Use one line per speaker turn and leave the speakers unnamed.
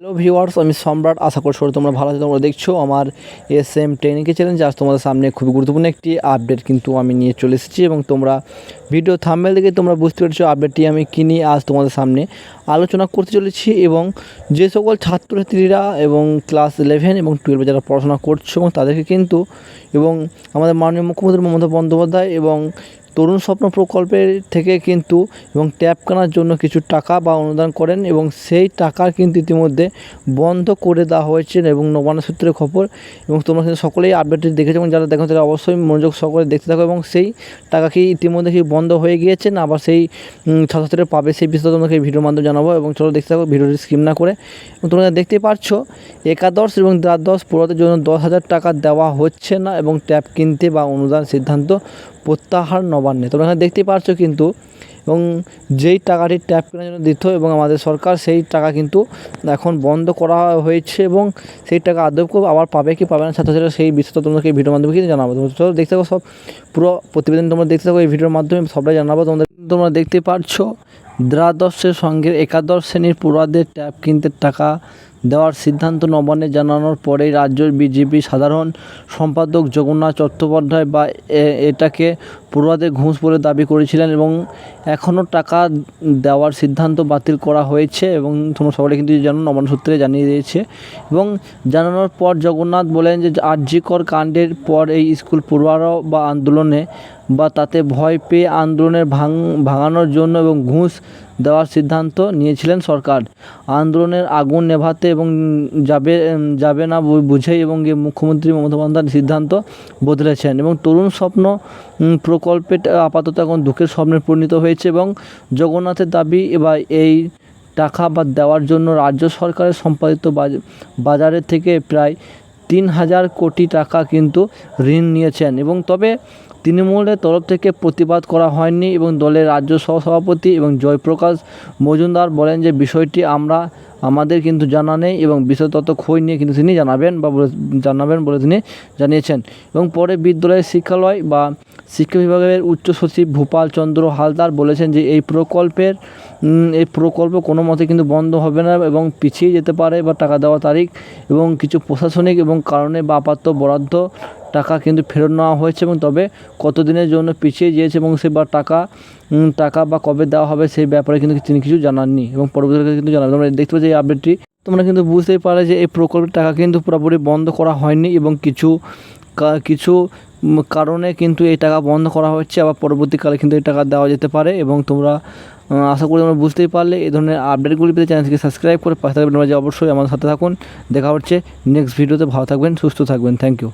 Hello viewers, আমি সম্রাট। আশা করছি তোমরা ভালো আছো। তোমরা দেখছো আমার এসএম ট্রেনিংকে চ্যালেঞ্জ। আজ তোমাদের সামনে খুবই গুরুত্বপূর্ণ একটি আপডেট কিন্তু আমি নিয়ে চলে এসেছি এবং তোমরা ভিডিও থাম্বনেল দেখে তোমরা বুঝতে পেরেছো আপডেটটি আমি কী নিয়ে আজ তোমাদের সামনে আলোচনা করতে চলেছি। এবং যে সকল ছাত্রছাত্রীরা এবং ক্লাস 11 এবং 12 যারা পড়াশোনা করছো এবং তাদেরকে কিন্তু এবং আমাদের মাননীয় মুখ্যমন্ত্রী মমতা বন্দ্যোপাধ্যায় এবং তরুণ স্বপ্ন প্রকল্পের থেকে কিন্তু এবং ট্যাপ কেনার জন্য কিছু টাকা বা অনুদান করেন এবং সেই টাকা কিন্তু ইতিমধ্যে বন্ধ করে দেওয়া হয়েছে এবং নবান্ন সূত্রের খবর। এবং তোমরা কিন্তু সকলেই আপডেটটি দেখেছো এবং যারা দেখো তারা অবশ্যই মনোযোগ সহকারে দেখতে থাকো। এবং সেই টাকা কি ইতিমধ্যে কি বন্ধ হয়ে গিয়েছে না আবার সেই ছাত্রছাত্রীরা পাবে সেই বিষয়ে তোমাকে এই ভিডিওর মাধ্যমে জানাবো। এবং চলো দেখতে থাকো, ভিডিওটি স্কিপ না করে। এবং তোমরা দেখতেই পারছো একাদশ এবং দ্বাদশ পড়ুয়াদের জন্য 10,000 টাকা দেওয়া হচ্ছে না এবং ট্যাব কিনতে বা অনুদান সিদ্ধান্ত প্রত্যাহার নবান্নে। তোমরা এখানে দেখতেই পারছো কিন্তু এবং যেই টাকাটি ট্যাপ কেনার জন্য দিত এবং আমাদের সরকার সেই টাকা কিন্তু এখন বন্ধ করা হয়েছে এবং সেই টাকা আদৌ আবার পাবে কি পাবে না ছাত্রছাত্রীরা সেই বিষয়টা তোমাদেরকে এই ভিডিওর মাধ্যমে কিন্তু জানাবো। তোমরা দেখতে থাকো, সব পুরো প্রতিবেদন তোমরা দেখতে থাকো এই ভিডিওর মাধ্যমে সবটাই জানাবো তোমাদের। তোমরা দেখতে পারছো দ্বাদশের সঙ্গে একাদশ শ্রেণীর পড়ুয়াদের ট্যাব কিনতে টাকা দেওয়ার সিদ্ধান্ত নবান্নে জানানোর পরেই রাজ্যের বিজেপি সাধারণ সম্পাদক জগন্নাথ চট্টোপাধ্যায় বা এটাকে পড়ুয়াদের ঘুষ বলে দাবি করেছিলেন এবং এখনও টাকা দেওয়ার সিদ্ধান্ত বাতিল করা হয়েছে এবং তোমরা সকলে কিন্তু জানো নবান্ন সূত্রে জানিয়ে দিয়েছে। এবং জানানোর পর জগন্নাথ বলেন যে আরজিকর কাণ্ডের পর এই স্কুল পড়ুয়ারাও বা আন্দোলনে বা তাতে ভয় পেয়ে আন্দোলনের ভাঙানোর জন্য এবং ঘুষ দেওয়ার সিদ্ধান্ত নিয়েছিলেন সরকার। আন্দোলনের আগুন নেভাতে এবং যাবে না বুঝেই এবং মুখ্যমন্ত্রী মমতা বন্দ্যোপাধ্যায় সিদ্ধান্ত বদলেছেন এবং তরুণ স্বপ্ন প্রকল্পটা আপাতত এখন দুঃখের স্বপ্নে পরিণত হয়েছে। এবং জগন্নাথের দাবি বা এই টাকা বা দেওয়ার জন্য রাজ্য সরকারের সম্পাদিত বাজারের থেকে প্রায় 3,000 কোটি টাকা কিন্তু ঋণ নিয়েছেন এবং তবে তৃণমূলের তরফ থেকে প্রতিবাদ করা হয়নি এবং দলের রাজ্য সহসভাপতি এবং জয়প্রকাশ মজুমদার বলেন যে বিষয়টি আমাদের কিন্তু জানা নেই এবং বিষয় তত খোঁজ নিয়ে কিন্তু তিনি জানাবেন বলে তিনি জানিয়েছেন। এবং পরে বিদ্যালয়ের শিক্ষালয় বা শিক্ষা বিভাগের উচ্চ সচিব ভূপাল চন্দ্র হালদার বলেছেন যে এই প্রকল্প কোনো মতে কিন্তু বন্ধ হবে না এবং পিছিয়ে যেতে পারে বা টাকা দেওয়ার তারিখ এবং কিছু প্রশাসনিক এবং কারণে বা আপাতত বরাদ্দ টাকা কিন্তু ফেরত নেওয়া হয়েছে এবং তবে কতদিনের জন্য পিছিয়ে গিয়েছে এবং সে বা টাকা বা কবে দেওয়া হবে সেই ব্যাপারে কিন্তু তিনি কিছু জানাননি এবং পরবর্তীকালে কিন্তু জানাবেন। তোমরা দেখতে পাচ্ছ এই আপডেটটি, তোমরা কিন্তু বুঝতেই পারে যে এই প্রকল্পের টাকা কিন্তু পুরোপুরি বন্ধ করা হয়নি এবং কিছু কারণে কিন্তু এই টাকা বন্ধ করা হচ্ছে, আবার পরবর্তীকালে কিন্তু এই টাকা দেওয়া যেতে পারে। এবং তোমরা আশা করি তোমরা বুঝতেই পারলে এই ধরনের আপডেটগুলি পেতে চ্যানেলটিকে সাবস্ক্রাইব করে পাশে থাকবেন। অবশ্যই আমাদের সাথে থাকুন। দেখা হচ্ছে নেক্সট ভিডিওতে। ভালো থাকবেন, সুস্থ থাকবেন। Thank you.